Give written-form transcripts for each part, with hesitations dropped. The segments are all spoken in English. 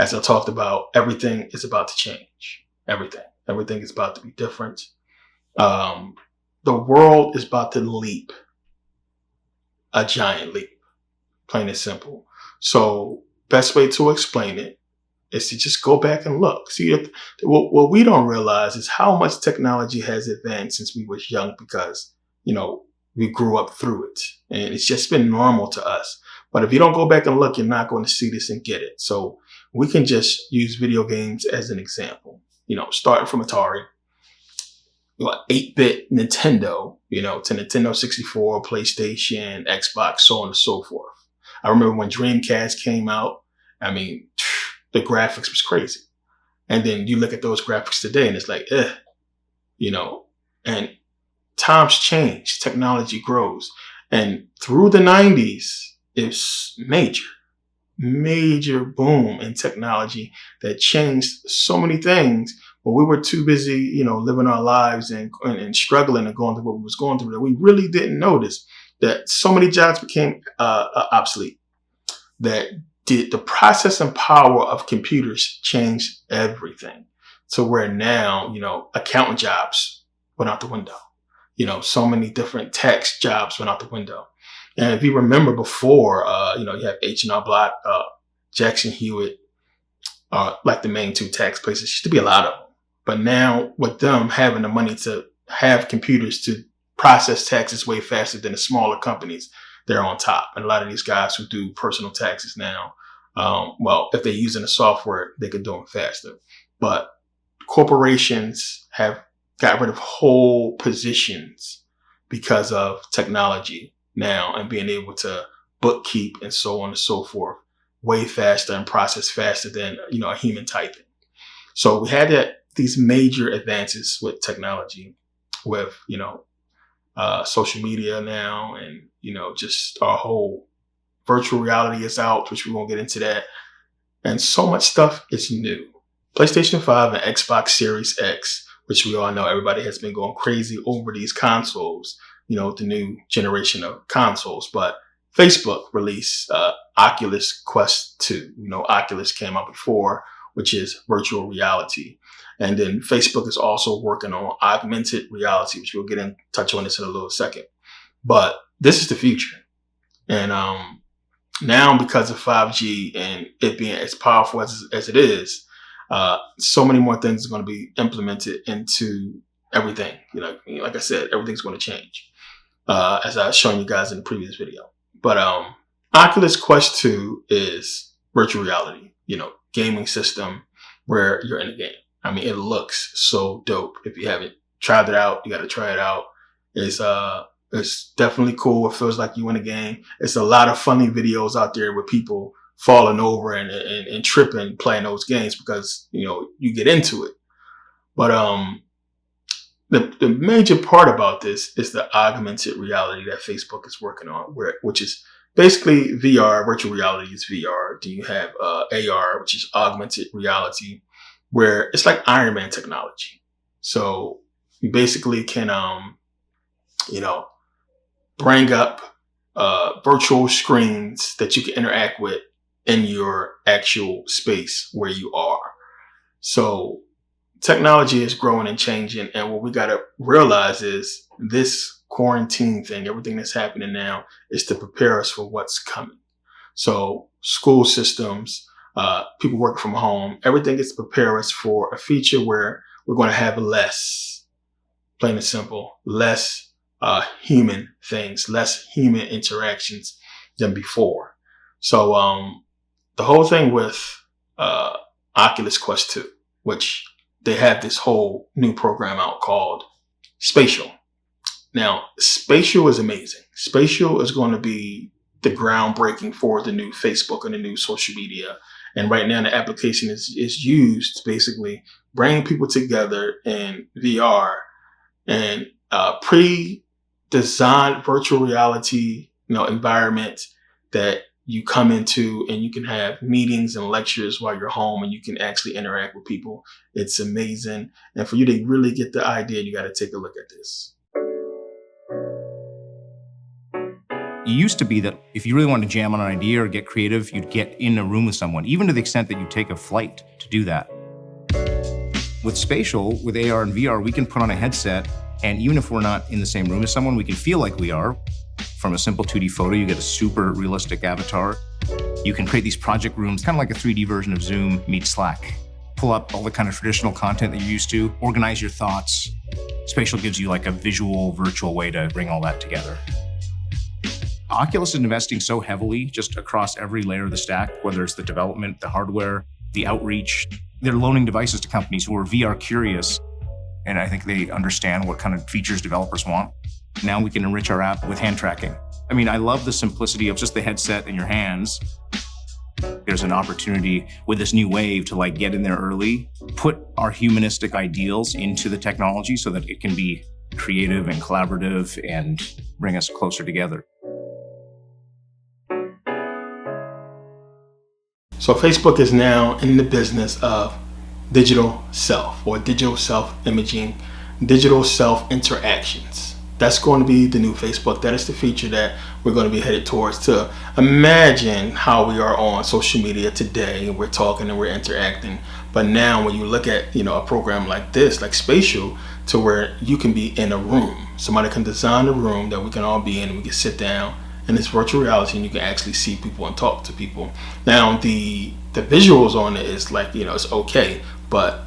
as I talked about, everything is about to change. Everything is about to be different. The world is about to leap a giant leap, plain and simple. So best way to explain it is to just go back and look. See, what we don't realize is how much technology has advanced since we was young, because, we grew up through it and it's just been normal to us. But if you don't go back and look, you're not going to see this and get it. So we can just use video games as an example, starting from Atari, 8-bit Nintendo, to Nintendo 64, PlayStation, Xbox, so on and so forth. I remember when Dreamcast came out, the graphics was crazy. And then you look at those graphics today and it's like, and times change, technology grows. And through the 90s, it's major boom in technology that changed so many things. But we were too busy, living our lives and struggling and going through what we was going through, that we really didn't notice that so many jobs became obsolete. That the processing power of computers changed everything to where now, accountant jobs went out the window. So many different tax jobs went out the window. And if you remember before, you have H&R Block, Jackson Hewitt, like the main two tax places. Used to be a lot of them. But now with them having the money to have computers to process taxes way faster than the smaller companies, they're on top. And a lot of these guys who do personal taxes now, if they're using the software, they can do them faster. But corporations have got rid of whole positions because of technology now and being able to bookkeep and so on and so forth way faster and process faster than, a human typing. So we had these major advances with technology, with, social media now, and, just our whole virtual reality is out, which we won't get into that. And so much stuff is new. PlayStation 5 and Xbox Series X, which we all know everybody has been going crazy over these consoles, the new generation of consoles. But Facebook released Oculus Quest 2. Oculus came out before, which is virtual reality. And then Facebook is also working on augmented reality, which we'll get in touch on this in a little second. But this is the future. And now, because of 5G and it being as powerful as it is, so many more things are going to be implemented into everything. Like I said, everything's going to change, as I was showing you guys in the previous video. But Oculus Quest 2 is virtual reality, gaming system where you're in a game. It looks so dope. If you haven't tried it out, you got to try it out. It's definitely cool. It feels like you in a game. It's a lot of funny videos out there with people falling over and tripping playing those games because, you get into it. But the major part about this is the augmented reality that Facebook is working on, which is basically VR. Virtual reality is VR. Then you have AR, which is augmented reality, where it's like Iron Man technology. So you basically can, bring up virtual screens that you can interact with in your actual space where you are. So technology is growing and changing. And what we got to realize is this quarantine thing, everything that's happening now, is to prepare us for what's coming. So school systems, people work from home, everything is to prepare us for a future where we're going to have less, plain and simple, less human things, less human interactions than before. So the whole thing with Oculus Quest 2, which they have this whole new program out called Spatial. Now, Spatial is amazing. Spatial is going to be the groundbreaking for the new Facebook and the new social media. And right now the application is used to basically bring people together in VR and pre-designed virtual reality, environment that you come into, and you can have meetings and lectures while you're home and you can actually interact with people. It's amazing. And for you to really get the idea, you got to take a look at this. It used to be that if you really wanted to jam on an idea or get creative, you'd get in a room with someone, even to the extent that you take a flight to do that. With spatial, with AR and VR, we can put on a headset, and even if we're not in the same room as someone, we can feel like we are. From a simple 2D photo, you get a super realistic avatar. You can create these project rooms, kind of like a 3D version of Zoom meets Slack. Pull up all the kind of traditional content that you're used to, organize your thoughts. Spatial gives you like a visual, virtual way to bring all that together. Oculus is investing so heavily just across every layer of the stack, whether it's the development, the hardware, the outreach. They're loaning devices to companies who are VR curious, and I think they understand what kind of features developers want. Now we can enrich our app with hand tracking. I mean, I love the simplicity of just the headset in your hands. There's an opportunity with this new wave to like get in there early, put our humanistic ideals into the technology so that it can be creative and collaborative and bring us closer together. So Facebook is now in the business of digital self or digital self-imaging, digital self-interactions. That's going to be the new Facebook. That is the feature that we're going to be headed towards. To imagine how we are on social media today, we're talking and we're interacting. But now when you look at, a program like this, like Spatial, to where you can be in a room. Somebody can design a room that we can all be in, and we can sit down in this virtual reality and you can actually see people and talk to people. Now the visuals on it is like, it's okay, but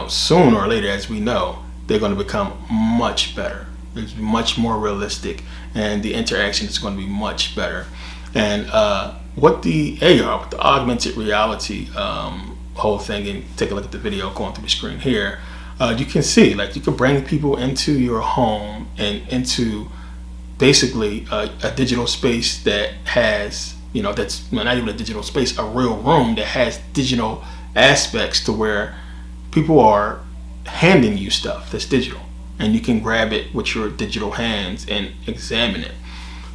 sooner or later, as we know, they're going to become much better. It's much more realistic, and the interaction is going to be much better. And what the AR, with the augmented reality whole thing, and take a look at the video going through the screen here, you can see, like, you can bring people into your home and into basically a digital space that has, that's not even a digital space, a real room that has digital aspects to where people are handing you stuff that's digital, and you can grab it with your digital hands and examine it.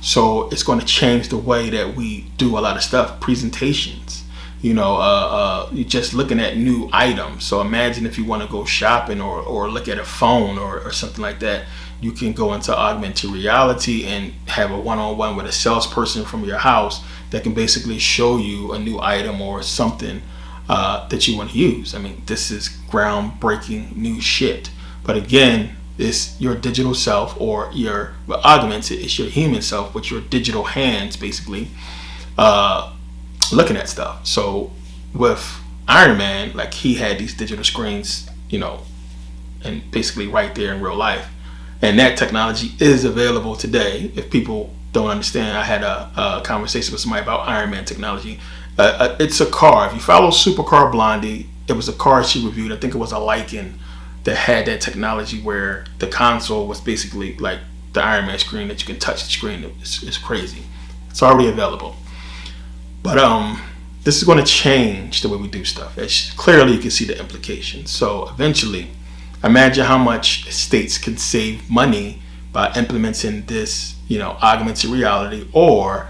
So it's going to change the way that we do a lot of stuff, presentations, you're just looking at new items. So imagine if you want to go shopping or look at a phone or something like that, you can go into augmented reality and have a one-on-one with a salesperson from your house that can basically show you a new item or something that you want to use. I mean, this is groundbreaking new shit. But again, it's your digital self, or your augmented, it's your human self with your digital hands, basically, looking at stuff. So with Iron Man, like, he had these digital screens, and basically right there in real life. And that technology is available today. If people don't understand, I had a conversation with somebody about Iron Man technology. It's a car. If you follow Supercar Blondie, it was a car she reviewed. I think it was a Lycan that had that technology where the console was basically like the Iron Man screen, that you can touch the screen. It's crazy. It's already available. But this is going to change the way we do stuff. Clearly, you can see the implications. So eventually, imagine how much states can save money by implementing this, augmented reality or,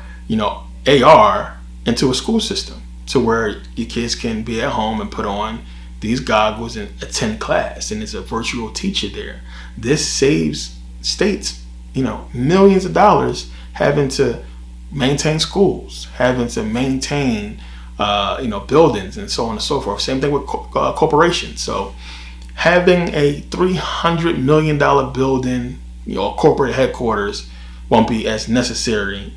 AR into a school system, to where your kids can be at home and put on these goggles and attend class, and there's a virtual teacher there. This saves states, millions of dollars having to maintain schools, having to maintain, buildings and so on and so forth. Same thing with corporations. So having a $300 million building, corporate headquarters won't be as necessary,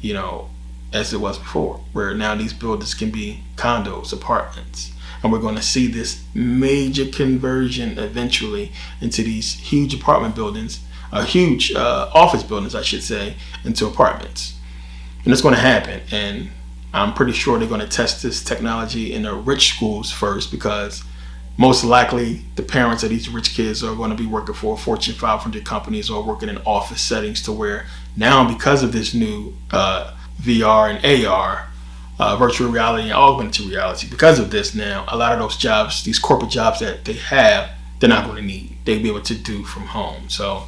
as it was before, where now these buildings can be condos, apartments. And we're going to see this major conversion eventually into these huge apartment buildings, huge office buildings, I should say, into apartments. And it's going to happen. And I'm pretty sure they're going to test this technology in the rich schools first, because most likely the parents of these rich kids are going to be working for Fortune 500 companies or working in office settings, to where now, because of this new VR and AR, virtual reality and augmented reality, because of this, now a lot of those jobs, these corporate jobs that they have, they're not going to need. They'll be able to do from home. So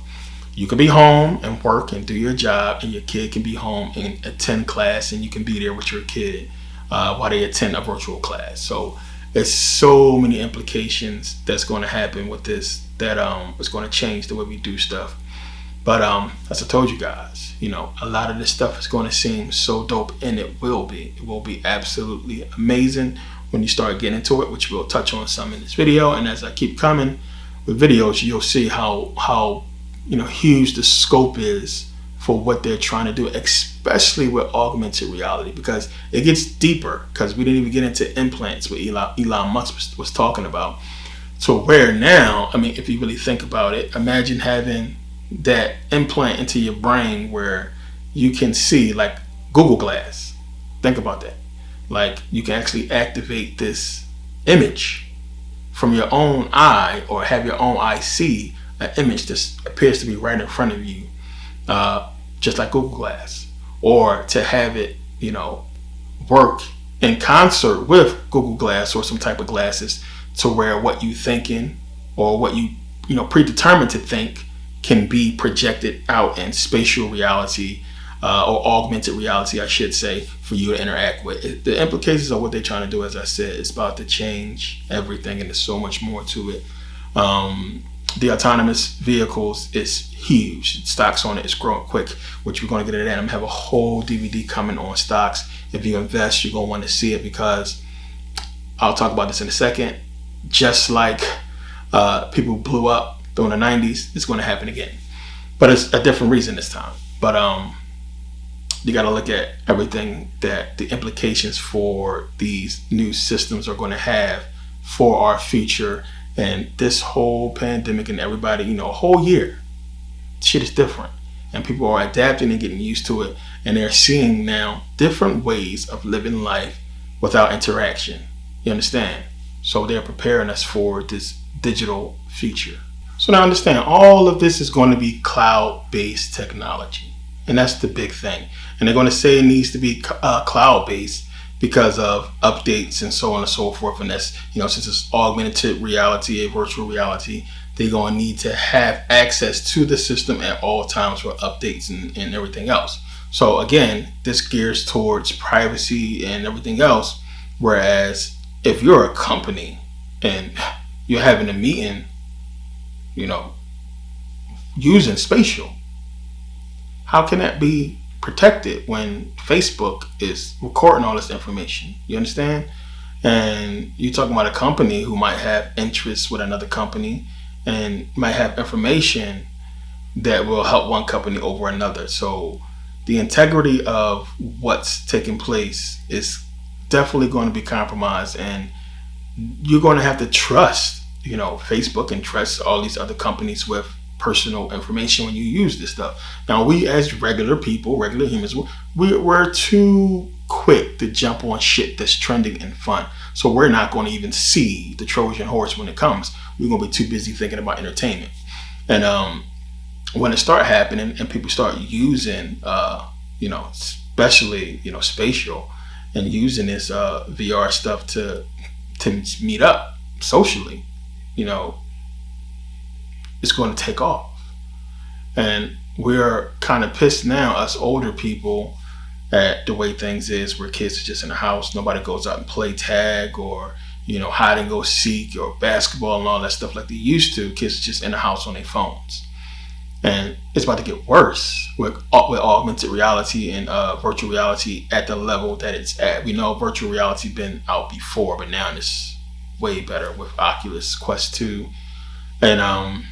you can be home and work and do your job, and your kid can be home and attend class, and you can be there with your kid while they attend a virtual class. So there's so many implications that's going to happen with this that is going to change the way we do stuff. But as I told you guys, a lot of this stuff is going to seem so dope, and it will be. It will be absolutely amazing when you start getting into it, which we'll touch on some in this video. And as I keep coming with videos, you'll see how huge the scope is for what they're trying to do, especially with augmented reality, because it gets deeper. Because we didn't even get into implants, what Elon Musk was talking about. So where now, I mean, if you really think about it, imagine having that implant into your brain where you can see, like Google Glass. Think about that. Like, you can actually activate this image from your own eye, or have your own eye see an image that appears to be right in front of you, just like Google Glass. Or to have it, work in concert with Google Glass or some type of glasses, to where what you thinking, or what you predetermined to think, can be projected out in spatial reality, or augmented reality, I should say, for you to interact with. The implications of what they're trying to do, as I said, it's about to change everything, and there's so much more to it. The autonomous vehicles is huge. Stocks on it is growing quick, which we're going to get into that. I'm going to have a whole DVD coming on stocks. If you invest, you're going to want to see it, because I'll talk about this in a second. Just like people blew up during the 90s, it's going to happen again. But it's a different reason this time. But you got to look at everything that the implications for these new systems are going to have for our future. And this whole pandemic, and everybody, a whole year, shit is different. And people are adapting and getting used to it. And they're seeing now different ways of living life without interaction. You understand? So they're preparing us for this digital future. So now understand, all of this is going to be cloud-based technology. And that's the big thing. And they're going to say it needs to be cloud-based because of updates and so on and so forth. And that's, since it's augmented reality, a virtual reality, they're going to need to have access to the system at all times for updates and everything else. So again, this gears towards privacy and everything else. Whereas if you're a company and you're having a meeting, using spatial, how can that be protected when Facebook is recording all this information? You understand? And you're talking about a company who might have interests with another company and might have information that will help one company over another. So the integrity of what's taking place is definitely going to be compromised, and you're going to have to trust, Facebook, and trust all these other companies with personal information when you use this stuff. Now, we as regular people, regular humans, we're too quick to jump on shit that's trending and fun. So we're not going to even see the Trojan horse when it comes. We're going to be too busy thinking about entertainment. And when it start happening and people start using, especially, spatial, and using this VR stuff to meet up socially, it's going to take off. And we're kind of pissed now, us older people, at the way things is, where kids are just in the house. Nobody goes out and play tag or, hide and go seek or basketball and all that stuff like they used to. Kids are just in the house on their phones. And it's about to get worse with augmented reality and virtual reality at the level that it's at. We know virtual reality been out before, but now it's way better with Oculus Quest 2 and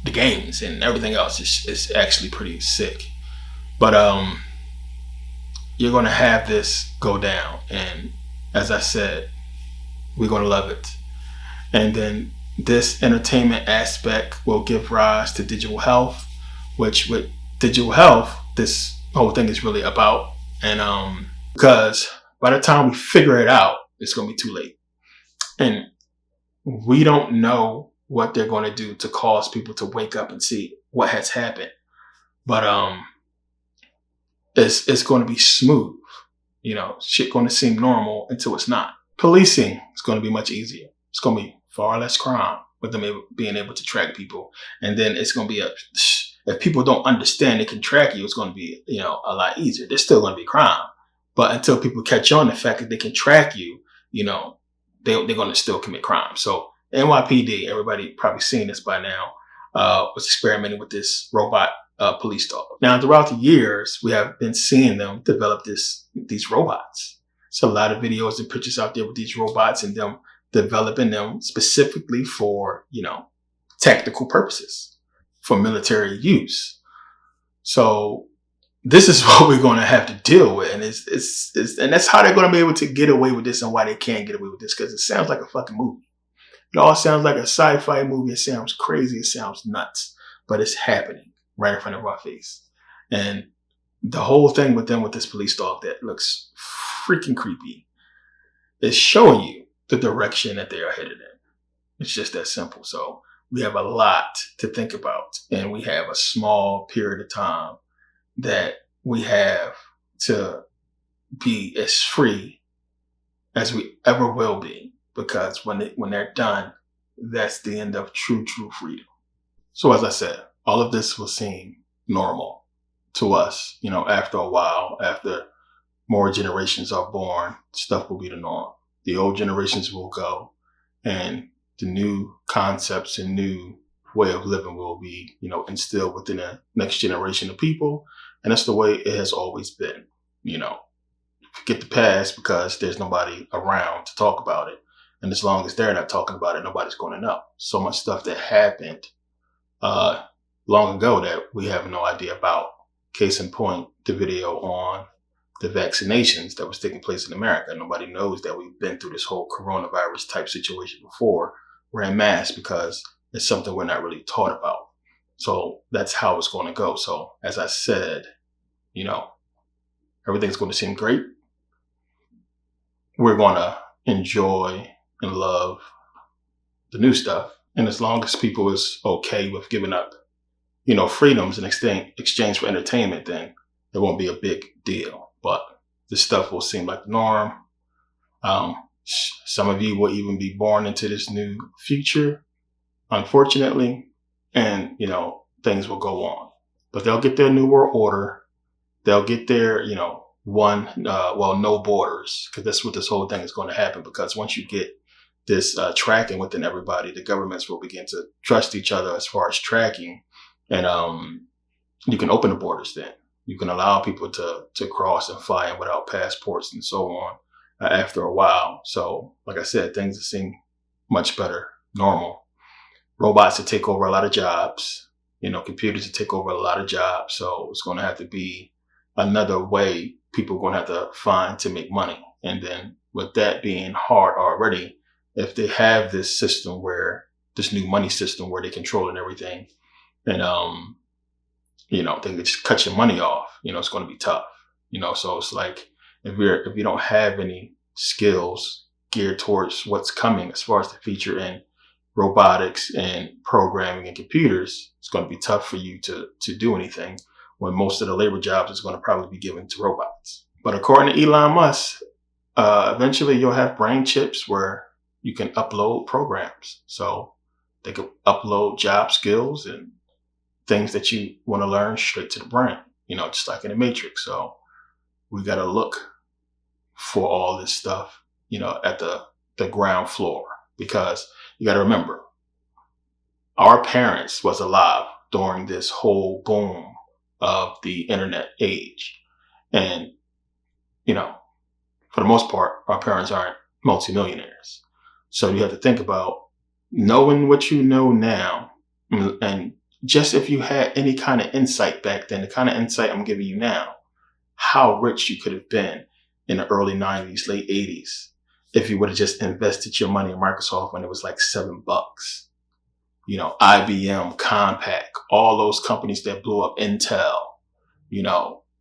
the games and everything else is actually pretty sick. But you're going to have this go down, and as I said, we're going to love it. And then this entertainment aspect will give rise to digital health, which with digital health, this whole thing is really about. And because by the time we figure it out, it's going to be too late. And we don't know what they're going to do to cause people to wake up and see what has happened. But it's going to be smooth. Shit going to seem normal until it's not. Policing is going to be much easier. It's going to be far less crime with them being able to track people. And then it's going to be if people don't understand they can track you, it's going to be, a lot easier. There's still going to be crime. But until people catch on the fact that they can track you, they're going to still commit crime. So NYPD, everybody probably seen this by now, was experimenting with this robot police dog. Now, throughout the years, we have been seeing them develop these robots. So a lot of videos and pictures out there with these robots and them developing them specifically for, tactical purposes, for military use. So this is what we're going to have to deal with. And and that's how they're going to be able to get away with this and why they can't get away with this, because it sounds like a fucking movie. It all sounds like a sci-fi movie. It sounds crazy. It sounds nuts, but it's happening right in front of our face. And the whole thing with this police dog that looks freaking creepy is showing you the direction that they are headed in. It's just that simple. So we have a lot to think about, and we have a small period of time that we have to be as free as we ever will be, because when they're done, that's the end of true freedom. So as I said, all of this will seem normal to us, after a while, after more generations are born, stuff will be the norm. The old generations will go, and the new concepts and new way of living will be, instilled within the next generation of people. And that's the way it has always been. Forget the past, because there's nobody around to talk about it. And as long as they're not talking about it, nobody's going to know. So much stuff that happened long ago that we have no idea about. Case in point, the video on the vaccinations that was taking place in America. Nobody knows that we've been through this whole coronavirus type situation before. We're en masse because it's something we're not really taught about. So that's how it's going to go. So as I said, everything's going to seem great. We're going to enjoy and love the new stuff. And as long as people is okay with giving up, freedoms in exchange for entertainment, then it won't be a big deal. But this stuff will seem like the norm. Some of you will even be born into this new future, unfortunately. And, things will go on. But they'll get their new world order. They'll get their, no borders, because that's what this whole thing is going to happen. Because once you get this tracking within everybody, the governments will begin to trust each other as far as tracking. And you can open the borders then. You can allow people to cross and fly in without passports and so on after a while. So, like I said, things seem much better, normal. Robots to take over a lot of jobs, computers to take over a lot of jobs. So it's going to have to be another way people are going to have to find to make money. And then with that being hard already, if they have this system this new money system where they're controlling everything, and they can just cut your money off, it's going to be tough. So it's like, if you don't have any skills geared towards what's coming as far as the future in robotics and programming and computers, it's going to be tough for you to do anything, when most of the labor jobs is going to probably be given to robots. But according to Elon Musk, eventually you'll have brain chips where you can upload programs. So they can upload job skills and things that you want to learn straight to the brain, just like in the Matrix. So we got to look for all this stuff, at the ground floor, because you got to remember, our parents was alive during this whole boom of the internet age. And, for the most part, our parents aren't multimillionaires. So you have to think about knowing what you know now, and just if you had any kind of insight back then, the kind of insight I'm giving you now, how rich you could have been in the early 90s, late 80s, if you would have just invested your money in Microsoft when it was like $7. IBM, Compaq, all those companies that blew up, Intel,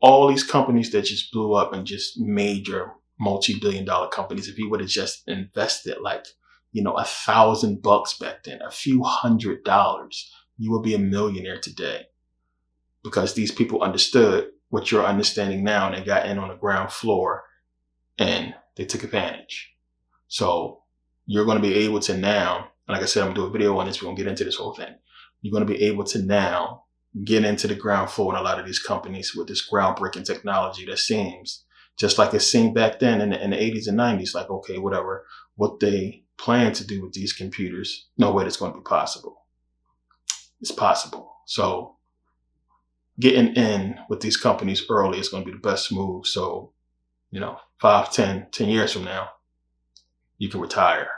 all these companies that just blew up and just major multi-billion-dollar companies. If you would have just invested like, $1,000 back then, a few $100s, you would be a millionaire today, because these people understood what you're understanding now, and they got in on the ground floor and they took advantage. So you're going to be able to now, and like I said, I'm going to do a video on this. We're going to get into this whole thing. You're going to be able to now get into the ground floor in a lot of these companies with this groundbreaking technology that seems just like it seemed back then in the 80s and 90s. Like, okay, whatever, what they plan to do with these computers, no way that's going to be possible. It's possible. So getting in with these companies early is going to be the best move. So, 5, 10 years from now, you can retire.